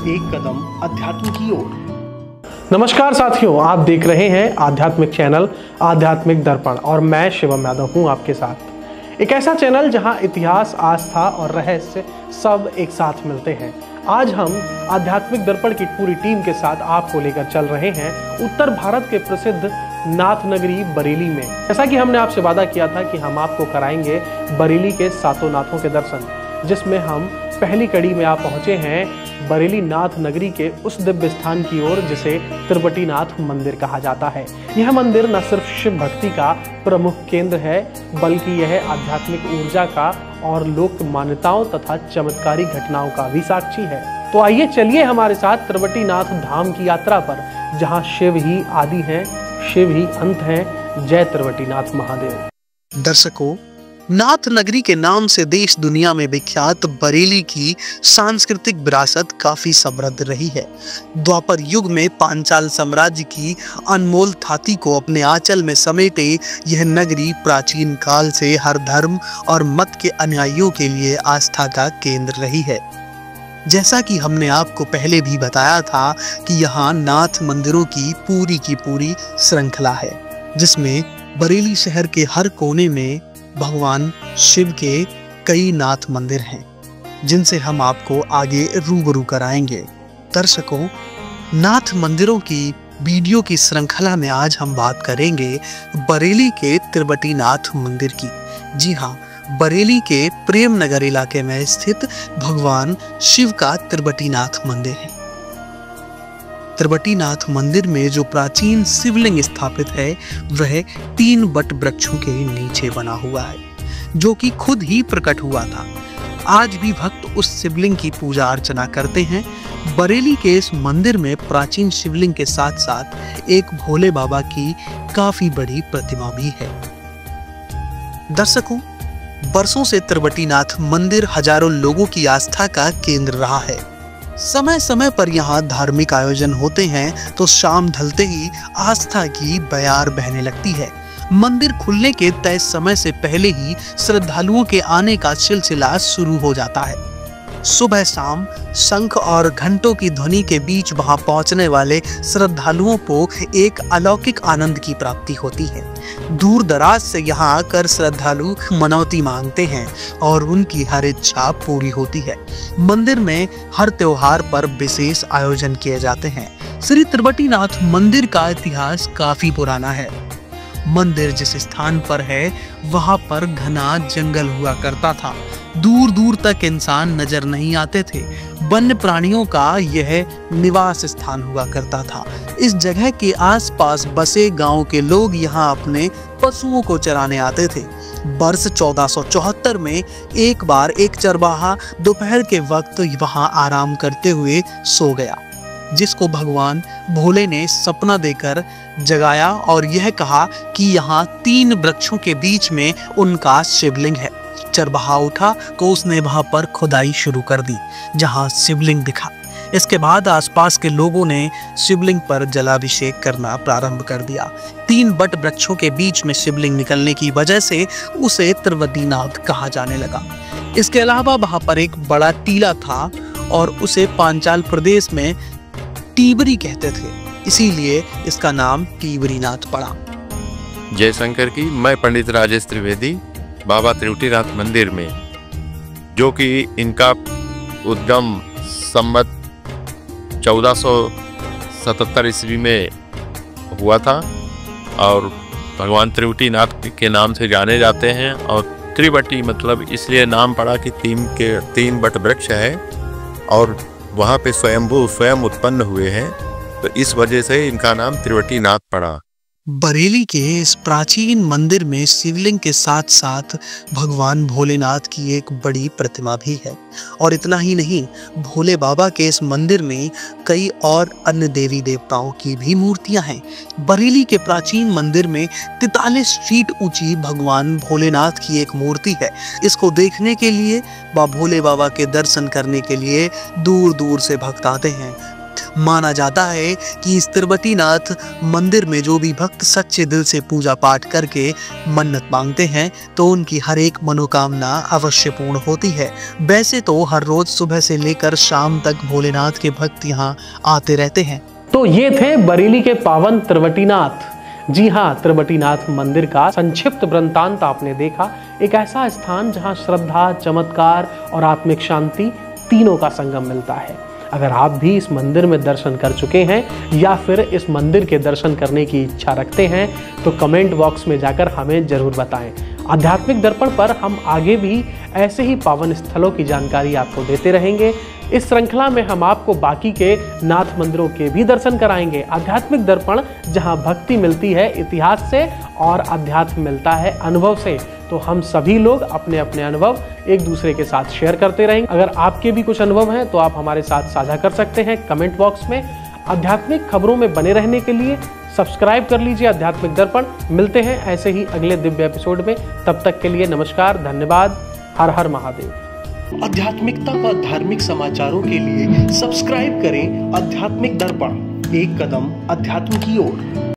एक कदम अध्यात्म की ओर। नमस्कार साथियों, आप देख रहे हैं आध्यात्मिक चैनल आध्यात्मिक दर्पण और मैं शिवम यादव हूं आपके साथ। एक ऐसा चैनल जहां इतिहास, आस्था और रहस्य सब एक साथ मिलते हैं। आज हम आध्यात्मिक दर्पण की पूरी टीम के साथ आपको लेकर चल रहे हैं उत्तर भारत के प्रसिद्ध नाथ नगरी बरेली में। जैसा कि हमने आपसे वादा किया था कि हम आपको कराएंगे बरेली के सातों नाथों के दर्शन, जिसमें हम पहली कड़ी में आप पहुंचे हैं बरेली नाथ नगरी के उस दिव्य स्थान की ओर जिसे त्रिबटीनाथ मंदिर कहा जाता है। यह मंदिर न सिर्फ शिव भक्ति का प्रमुख केंद्र है, बल्कि यह आध्यात्मिक ऊर्जा का और लोक मान्यताओं तथा चमत्कारी घटनाओं का भी साक्षी है। तो आइए चलिए हमारे साथ त्रिबटीनाथ धाम की यात्रा पर, जहां शिव ही आदि हैं, शिव ही अंत हैं। जय त्रिबटीनाथ महादेव। दर्शकों, नाथ नगरी के नाम से देश दुनिया में विख्यात बरेली की सांस्कृतिक विरासत काफी समृद्ध रही है। द्वापर युग में पांचाल साम्राज्य की अनमोल थाती को अपने आंचल में समेटे यह नगरी प्राचीन काल से हर धर्म और मत के अनुयायियों के लिए आस्था का केंद्र रही है। जैसा कि हमने आपको पहले भी बताया था कि यहाँ नाथ मंदिरों की पूरी श्रृंखला है, जिसमें बरेली शहर के हर कोने में भगवान शिव के कई नाथ मंदिर हैं, जिनसे हम आपको आगे रूबरू कराएंगे। दर्शकों, नाथ मंदिरों की वीडियो की श्रृंखला में आज हम बात करेंगे बरेली के त्रिबटीनाथ मंदिर की। जी हाँ, बरेली के प्रेम नगर इलाके में स्थित भगवान शिव का त्रिबटीनाथ मंदिर है। त्रिबटीनाथ मंदिर में जो प्राचीन शिवलिंग स्थापित है वह 3 बट वृक्षों के नीचे बना हुआ है, जो कि खुद ही प्रकट हुआ था। आज भी भक्त उस शिवलिंग की पूजा अर्चना करते हैं। बरेली के इस मंदिर में प्राचीन शिवलिंग के साथ साथ एक भोले बाबा की काफी बड़ी प्रतिमा भी है। दर्शकों, बरसों से त्रिबटीनाथ मंदिर हजारों लोगों की आस्था का केंद्र रहा है। समय समय पर यहाँ धार्मिक आयोजन होते हैं तो शाम ढलते ही आस्था की बयार बहने लगती है। मंदिर खुलने के तय समय से पहले ही श्रद्धालुओं के आने का सिलसिला शुरू हो जाता है। सुबह शाम शंख और घंटों की ध्वनि के बीच वहां पहुंचने वाले श्रद्धालुओं को एक अलौकिक आनंद की प्राप्ति होती है। दूर दराज से यहां आकर श्रद्धालु मनौती मांगते हैं और उनकी हर इच्छा पूरी होती है। मंदिर में हर त्योहार पर विशेष आयोजन किए जाते हैं। श्री त्रिबटीनाथ मंदिर का इतिहास काफी पुराना है। मंदिर जिस स्थान पर है वहां पर घना जंगल हुआ करता था। दूर दूर तक इंसान नजर नहीं आते थे। वन्य प्राणियों का यह निवास स्थान हुआ करता था। इस जगह के आसपास बसे गांव के लोग यहां अपने पशुओं को चराने आते थे। वर्ष 1474 में एक बार एक चरवाहा दोपहर के वक्त वहां आराम करते हुए सो गया, जिसको भगवान भोले ने सपना देकर जगाया और यह कहा कि यहाँ 3 वृक्षों के बीच में उनका शिवलिंग है। चरवाहा उठा तो उसने वहां पर खुदाई शुरू कर दी, जहां शिवलिंग दिखा। इसके बाद आसपास के लोगों ने शिवलिंग पर जलाभिषेक करना प्रारंभ कर दिया। 3 बट वृक्षों के बीच में शिवलिंग निकलने की वजह से उसे त्रिबटीनाथ कहा जाने लगा। इसके अलावा वहां पर एक बड़ा टीला था और उसे पांचाल प्रदेश में टीबरी कहते थे, इसीलिए इसका नाम टीबरीनाथ पड़ा। जय शंकर की। मैं पंडित राजेश त्रिवेदी बाबा त्रिबटीनाथ मंदिर में, जो कि इनका उद्गम संवत 1477 ईस्वी में हुआ था और भगवान त्रिबटीनाथ के नाम से जाने जाते हैं। और त्रिबटी मतलब इसलिए नाम पड़ा कि 3 बट वृक्ष है और वहाँ पे स्वयं उत्पन्न हुए हैं, तो इस वजह से इनका नाम त्रिबटीनाथ पड़ा। बरेली के इस प्राचीन मंदिर में शिवलिंग के साथ साथ भगवान भोलेनाथ की एक बड़ी प्रतिमा भी है। और इतना ही नहीं, भोले बाबा के इस मंदिर में कई और अन्य देवी देवताओं की भी मूर्तियां हैं। बरेली के प्राचीन मंदिर में 43 फीट ऊंची भगवान भोलेनाथ की एक मूर्ति है। इसको देखने के लिए व भोले बाबा के दर्शन करने के लिए दूर दूर से भक्त आते हैं। माना जाता है कि इस तिरुपतिनाथ मंदिर में जो भी भक्त सच्चे दिल से पूजा पाठ करके मन्नत मांगते हैं तो उनकी हर एक मनोकामना अवश्य पूर्ण होती है। वैसे तो हर रोज सुबह से लेकर शाम तक भोलेनाथ के भक्त यहाँ आते रहते हैं। तो ये थे बरेली के पावन तिरुपतिनाथ। जी हाँ, तिरुपतिनाथ मंदिर का संक्षिप्त वृत्तांत आपने देखा। एक ऐसा स्थान जहाँ श्रद्धा, चमत्कार और आत्मिक शांति तीनों का संगम मिलता है। अगर आप भी इस मंदिर में दर्शन कर चुके हैं या फिर इस मंदिर के दर्शन करने की इच्छा रखते हैं तो कमेंट बॉक्स में जाकर हमें जरूर बताएं। आध्यात्मिक दर्पण पर हम आगे भी ऐसे ही पावन स्थलों की जानकारी आपको देते रहेंगे। इस श्रृंखला में हम आपको बाकी के नाथ मंदिरों के भी दर्शन कराएंगे। आध्यात्मिक दर्पण, जहां भक्ति मिलती है इतिहास से और अध्यात्म मिलता है अनुभव से। तो हम सभी लोग अपने अपने अनुभव एक दूसरे के साथ शेयर करते रहेंगे। अगर आपके भी कुछ अनुभव हैं तो आप हमारे साथ साझा कर सकते हैं कमेंट बॉक्स में। आध्यात्मिक खबरों में बने रहने के लिए सब्सक्राइब कर लीजिए आध्यात्मिक दर्पण। मिलते हैं ऐसे ही अगले दिव्य एपिसोड में। तब तक के लिए नमस्कार, धन्यवाद। हर हर महादेव। आध्यात्मिकता व धार्मिक समाचारों के लिए सब्सक्राइब करें आध्यात्मिक दर्पण, एक कदम अध्यात्म की ओर।